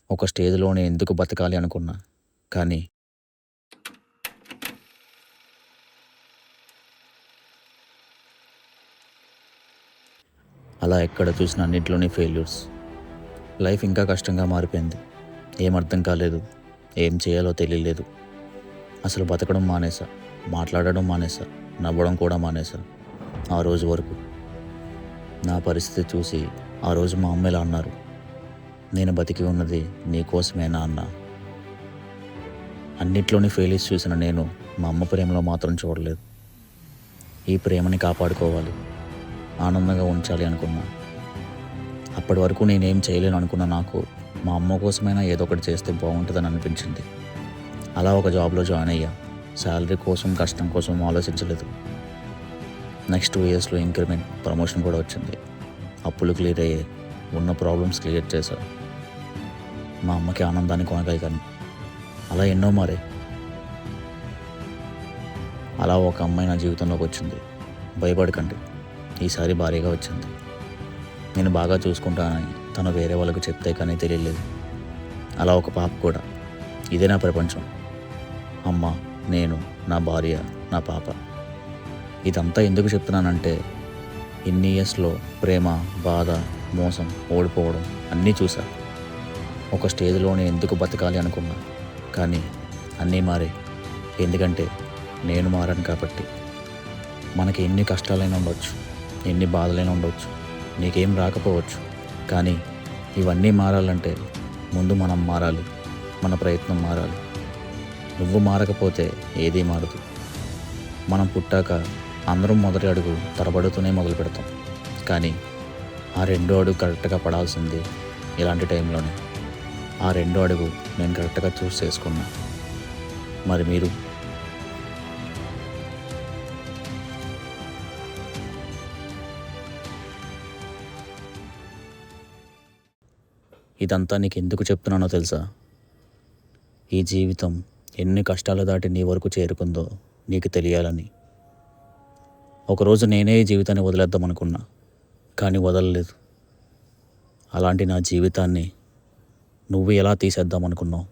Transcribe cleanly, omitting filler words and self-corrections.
ఒక స్టేజ్‌లోనే ఎందుకు బతకాలి అనుకున్నా. కానీ అలా ఎక్కడ చూసినా అన్నిట్లోని ఫెయిల్యూర్స్. లైఫ్ ఇంకా కష్టంగా మారిపోయింది. ఏం అర్థం కాలేదు. ఏం చేయాలో తెలియలేదు. అసలు బతకడం మానేసా. మాట్లాడడం మానేసా. నవ్వడం కూడా మానేసా. ఆ రోజు వరకు. నా పరిస్థితి చూసి ఆ రోజు మా అమ్మ ఇలా అన్నారు. నేను బతికి ఉన్నది నీకోసమేనా అన్న. అన్నిట్లోని ఫెయిల్యూర్స్ చూసిన నేను మా అమ్మ ప్రేమలో మాత్రం చూడలేదు. ఈ ప్రేమని కాపాడుకోవాలి. ఆనందంగా ఉంచాలి అనుకున్నా. అప్పటి వరకు నేనేం చేయలేను అనుకున్న నాకు మా అమ్మ కోసమైనా ఏదో ఒకటి చేస్తే బాగుంటుందని అనిపించింది. అలా ఒక జాబ్లో జాయిన్ అయ్యా. శాలరీ కోసం కష్టం కోసం ఆలోచించలేదు. నెక్స్ట్ 2 ఇయర్స్లో ఇంక్రిమెంట్ ప్రమోషన్ కూడా వచ్చింది. అప్పులు క్లియర్ అయ్యాయి. ఉన్న ప్రాబ్లమ్స్ క్లియర్ చేశా. మా అమ్మకి ఆనందాన్ని కొనగలిగాను. అలా ఎన్నో మారే. అలా ఒక అమ్మాయి నా జీవితంలోకి వచ్చింది. భయపడకండి, ఈసారి భారీగా వచ్చింది. నేను బాగా చూసుకుంటానని తను వేరే వాళ్ళకు చెప్తే కానీ తెలియలేదు. అలా ఒక పాప కూడా. ఇదే నా ప్రపంచం. అమ్మ, నేను, నా భార్య, నా పాప. ఇదంతా ఎందుకు చెప్తున్నానంటే ఇన్ని ఇయర్స్లో ప్రేమ, బాధ, మోసం, ఓడిపోవడం అన్నీ చూసా. ఒక స్టేజ్లోనే ఎందుకు బతకాలి అనుకున్నా. కానీ అన్నీ మారే. ఎందుకంటే నేను మారాను కాబట్టి. మనకి ఎన్ని కష్టాలైనా ఉండొచ్చు, ఎన్ని బాధలైనా ఉండవచ్చు, నీకేం రాకపోవచ్చు. కానీ ఇవన్నీ మారాలంటే ముందు మనం మారాలి. మన ప్రయత్నం మారాలి. నువ్వు మారకపోతే ఏదీ మారదు. మనం పుట్టాక అందరం మొదటి అడుగు తరబడుతూనే మొదలు పెడతాం. కానీ ఆ రెండో అడుగు కరెక్ట్గా పడాల్సింది ఇలాంటి టైంలోనే. ఆ రెండో అడుగు నేను కరెక్ట్గా చూస్ చేసుకున్నా. మరి మీరు? ఇదంతా నీకు ఎందుకు చెప్తున్నానో తెలుసా? ఈ జీవితం ఎన్ని కష్టాలు దాటి నీ వరకు చేరుకుందో నీకు తెలియాలని. ఒకరోజు నేనే ఈ జీవితాన్ని వదిలేద్దాం అనుకున్నా. కానీ వదలలేదు. అలాంటి నా జీవితాన్ని నువ్వు ఎలా తీసేద్దాం అనుకున్నావు?